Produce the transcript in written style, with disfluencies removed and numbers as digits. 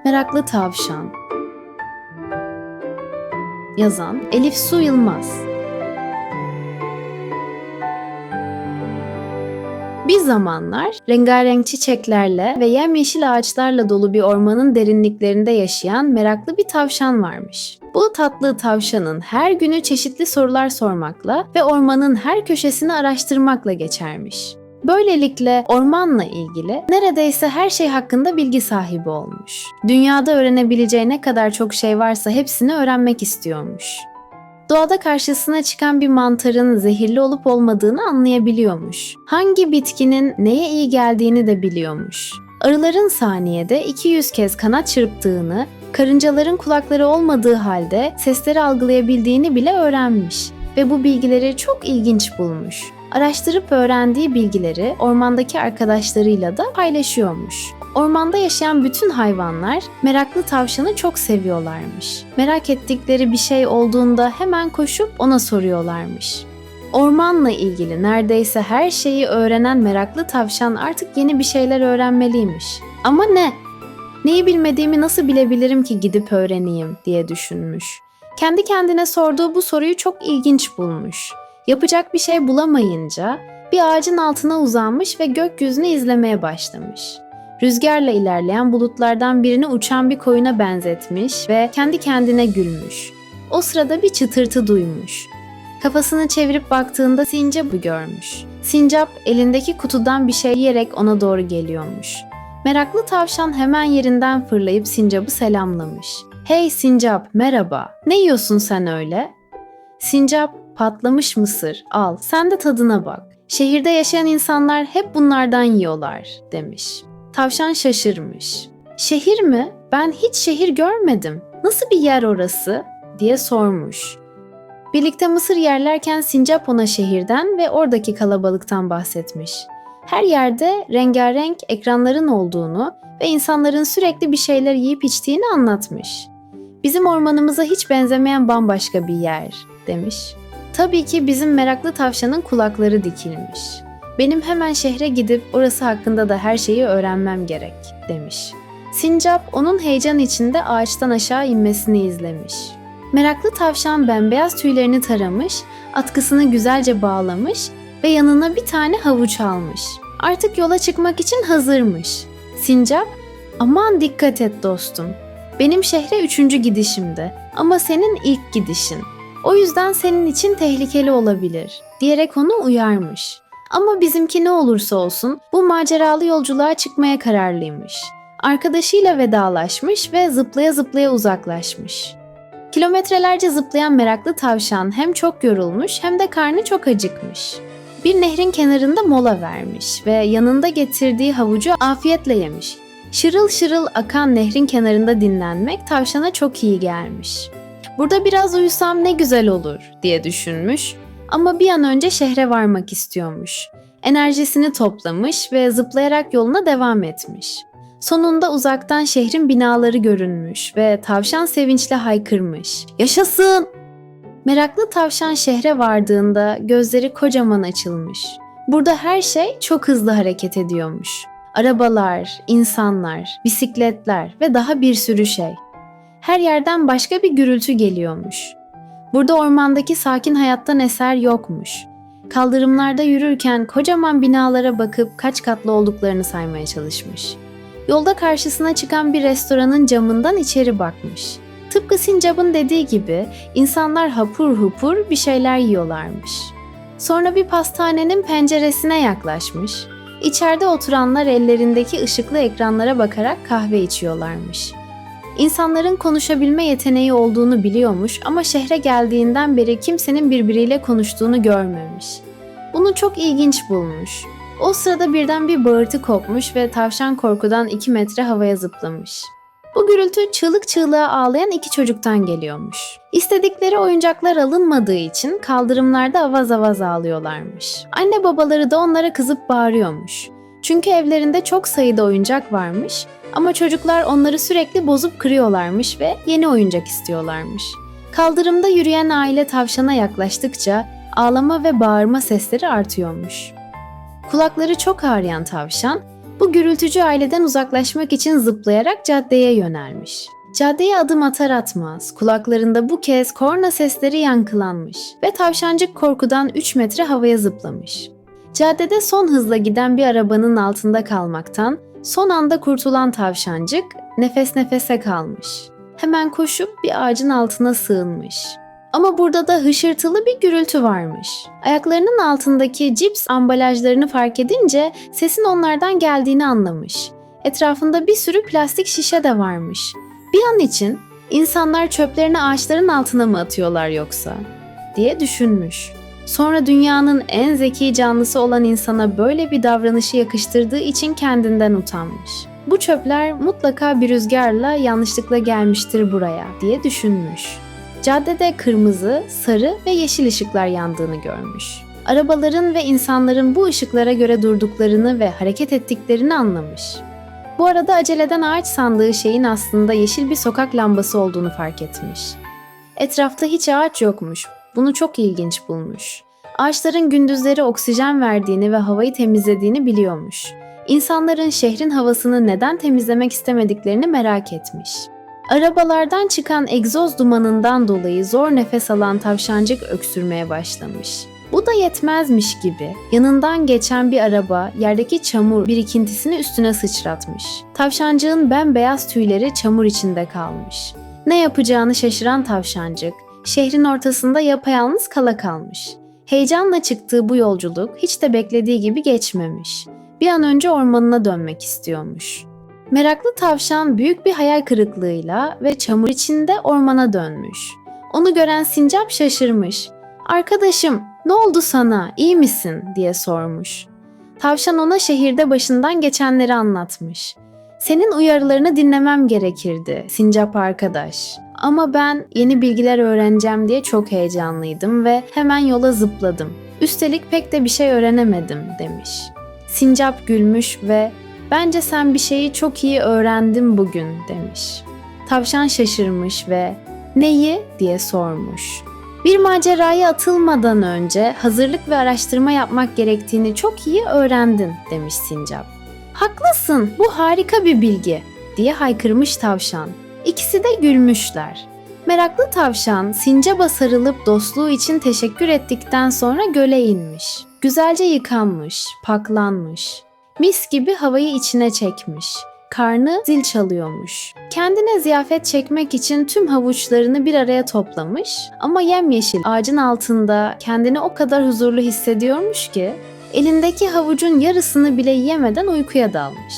Meraklı Tavşan. Yazan Elif Su Yılmaz. Bir zamanlar rengarenk çiçeklerle ve yemyeşil ağaçlarla dolu bir ormanın derinliklerinde yaşayan meraklı bir tavşan varmış. Bu tatlı tavşanın her günü çeşitli sorular sormakla ve ormanın her köşesini araştırmakla geçermiş. Böylelikle ormanla ilgili neredeyse her şey hakkında bilgi sahibi olmuş. Dünyada öğrenebileceği ne kadar çok şey varsa hepsini öğrenmek istiyormuş. Doğada karşısına çıkan bir mantarın zehirli olup olmadığını anlayabiliyormuş. Hangi bitkinin neye iyi geldiğini de biliyormuş. Arıların saniyede 200 kez kanat çırptığını, karıncaların kulakları olmadığı halde sesleri algılayabildiğini bile öğrenmiş ve bu bilgileri çok ilginç bulmuş. Araştırıp öğrendiği bilgileri ormandaki arkadaşlarıyla da paylaşıyormuş. Ormanda yaşayan bütün hayvanlar meraklı tavşanı çok seviyorlarmış. Merak ettikleri bir şey olduğunda hemen koşup ona soruyorlarmış. Ormanla ilgili neredeyse her şeyi öğrenen meraklı tavşan artık yeni bir şeyler öğrenmeliymiş. Ama ne? Neyi bilmediğimi nasıl bilebilirim ki gidip öğreneyim diye düşünmüş. Kendi kendine sorduğu bu soruyu çok ilginç bulmuş. Yapacak bir şey bulamayınca bir ağacın altına uzanmış ve gökyüzünü izlemeye başlamış. Rüzgarla ilerleyen bulutlardan birini uçan bir koyuna benzetmiş ve kendi kendine gülmüş. O sırada bir çıtırtı duymuş. Kafasını çevirip baktığında sincapı görmüş. Sincap elindeki kutudan bir şey yiyerek ona doğru geliyormuş. Meraklı tavşan hemen yerinden fırlayıp sincapı selamlamış. "Hey sincap, merhaba. Ne yiyorsun sen öyle?" Sincap, "Patlamış mısır, al, sen de tadına bak. Şehirde yaşayan insanlar hep bunlardan yiyorlar," demiş. Tavşan şaşırmış. "Şehir mi? Ben hiç şehir görmedim. Nasıl bir yer orası?" diye sormuş. Birlikte mısır yerlerken sincap ona şehirden ve oradaki kalabalıktan bahsetmiş. Her yerde rengarenk ekranların olduğunu ve insanların sürekli bir şeyler yiyip içtiğini anlatmış. "Bizim ormanımıza hiç benzemeyen bambaşka bir yer," demiş. Tabii ki bizim meraklı tavşanın kulakları dikilmiş. "Benim hemen şehre gidip orası hakkında da her şeyi öğrenmem gerek," demiş. Sincap onun heyecan içinde ağaçtan aşağı inmesini izlemiş. Meraklı tavşan bembeyaz tüylerini taramış, atkısını güzelce bağlamış ve yanına bir tane havuç almış. Artık yola çıkmak için hazırmış. Sincap, "Aman dikkat et dostum. Benim şehre 3. gidişimde ama senin ilk gidişin. O yüzden senin için tehlikeli olabilir," diyerek onu uyarmış. Ama bizimki ne olursa olsun bu maceralı yolculuğa çıkmaya kararlıymış. Arkadaşıyla vedalaşmış ve zıplaya zıplaya uzaklaşmış. Kilometrelerce zıplayan meraklı tavşan hem çok yorulmuş hem de karnı çok acıkmış. Bir nehrin kenarında mola vermiş ve yanında getirdiği havucu afiyetle yemiş. Şırıl şırıl akan nehrin kenarında dinlenmek tavşana çok iyi gelmiş. "Burada biraz uyusam ne güzel olur," diye düşünmüş. Ama bir an önce şehre varmak istiyormuş. Enerjisini toplamış ve zıplayarak yoluna devam etmiş. Sonunda uzaktan şehrin binaları görünmüş ve tavşan sevinçle haykırmış. "Yaşasın!" Meraklı tavşan şehre vardığında gözleri kocaman açılmış. Burada her şey çok hızlı hareket ediyormuş. Arabalar, insanlar, bisikletler ve daha bir sürü şey. Her yerden başka bir gürültü geliyormuş. Burada ormandaki sakin hayattan eser yokmuş. Kaldırımlarda yürürken kocaman binalara bakıp kaç katlı olduklarını saymaya çalışmış. Yolda karşısına çıkan bir restoranın camından içeri bakmış. Tıpkı sincapın dediği gibi insanlar hapur hupur bir şeyler yiyorlarmış. Sonra bir pastanenin penceresine yaklaşmış. İçeride oturanlar ellerindeki ışıklı ekranlara bakarak kahve içiyorlarmış. İnsanların konuşabilme yeteneği olduğunu biliyormuş ama şehre geldiğinden beri kimsenin birbiriyle konuştuğunu görmemiş. Bunu çok ilginç bulmuş. O sırada birden bir bağırtı kopmuş ve tavşan korkudan 2 metre havaya zıplamış. Bu gürültü çığlık çığlığa ağlayan 2 çocuktan geliyormuş. İstedikleri oyuncaklar alınmadığı için kaldırımlarda avaz avaz ağlıyorlarmış. Anne babaları da onlara kızıp bağırıyormuş. Çünkü evlerinde çok sayıda oyuncak varmış ama çocuklar onları sürekli bozup kırıyorlarmış ve yeni oyuncak istiyorlarmış. Kaldırımda yürüyen aile tavşana yaklaştıkça ağlama ve bağırma sesleri artıyormuş. Kulakları çok ağrıyan tavşan Bu gürültücü aileden uzaklaşmak için zıplayarak caddeye yönelmiş. Caddeye adım atar atmaz kulaklarında bu kez korna sesleri yankılanmış ve tavşancık korkudan 3 metre havaya zıplamış. Caddede son hızla giden bir arabanın altında kalmaktan son anda kurtulan tavşancık nefes nefese kalmış. Hemen koşup bir ağacın altına sığınmış. Ama burada da hışırtılı bir gürültü varmış. Ayaklarının altındaki cips ambalajlarını fark edince sesin onlardan geldiğini anlamış. Etrafında bir sürü plastik şişe de varmış. Bir an için insanlar çöplerini ağaçların altına mı atıyorlar yoksa diye düşünmüş. Sonra dünyanın en zeki canlısı olan insana böyle bir davranışı yakıştırdığı için kendinden utanmış. Bu çöpler mutlaka bir rüzgarla yanlışlıkla gelmiştir buraya diye düşünmüş. Caddede kırmızı, sarı ve yeşil ışıklar yandığını görmüş. Arabaların ve insanların bu ışıklara göre durduklarını ve hareket ettiklerini anlamış. Bu arada aceleden ağaç sandığı şeyin aslında yeşil bir sokak lambası olduğunu fark etmiş. Etrafta hiç ağaç yokmuş. Bunu çok ilginç bulmuş. Ağaçların gündüzleri oksijen verdiğini ve havayı temizlediğini biliyormuş. İnsanların şehrin havasını neden temizlemek istemediklerini merak etmiş. Arabalardan çıkan egzoz dumanından dolayı zor nefes alan tavşancık öksürmeye başlamış. Bu da yetmezmiş gibi yanından geçen bir araba yerdeki çamur birikintisini üstüne sıçratmış. Tavşancığın bembeyaz tüyleri çamur içinde kalmış. Ne yapacağını şaşıran tavşancık şehrin ortasında yapayalnız kala kalmış. Heyecanla çıktığı bu yolculuk hiç de beklediği gibi geçmemiş. Bir an önce ormanına dönmek istiyormuş. Meraklı tavşan büyük bir hayal kırıklığıyla ve çamur içinde ormana dönmüş. Onu gören sincap şaşırmış. "Arkadaşım, ne oldu sana, iyi misin?" diye sormuş. Tavşan ona şehirde başından geçenleri anlatmış. "Senin uyarılarını dinlemem gerekirdi, sincap arkadaş. Ama ben yeni bilgiler öğreneceğim diye çok heyecanlıydım ve hemen yola zıpladım. Üstelik pek de bir şey öğrenemedim," demiş. Sincap gülmüş ve "Bence sen bir şeyi çok iyi öğrendin bugün," demiş. Tavşan şaşırmış ve "Neyi?" diye sormuş. "Bir maceraya atılmadan önce hazırlık ve araştırma yapmak gerektiğini çok iyi öğrendin," demiş sincap. "Haklısın, bu harika bir bilgi," diye haykırmış tavşan. İkisi de gülmüşler. Meraklı tavşan sincaba sarılıp dostluğu için teşekkür ettikten sonra göle inmiş. Güzelce yıkanmış, paklanmış. Mis gibi havayı içine çekmiş. Karnı zil çalıyormuş. Kendine ziyafet çekmek için tüm havuçlarını bir araya toplamış ama yemyeşil ağacın altında kendini o kadar huzurlu hissediyormuş ki elindeki havucun yarısını bile yemeden uykuya dalmış.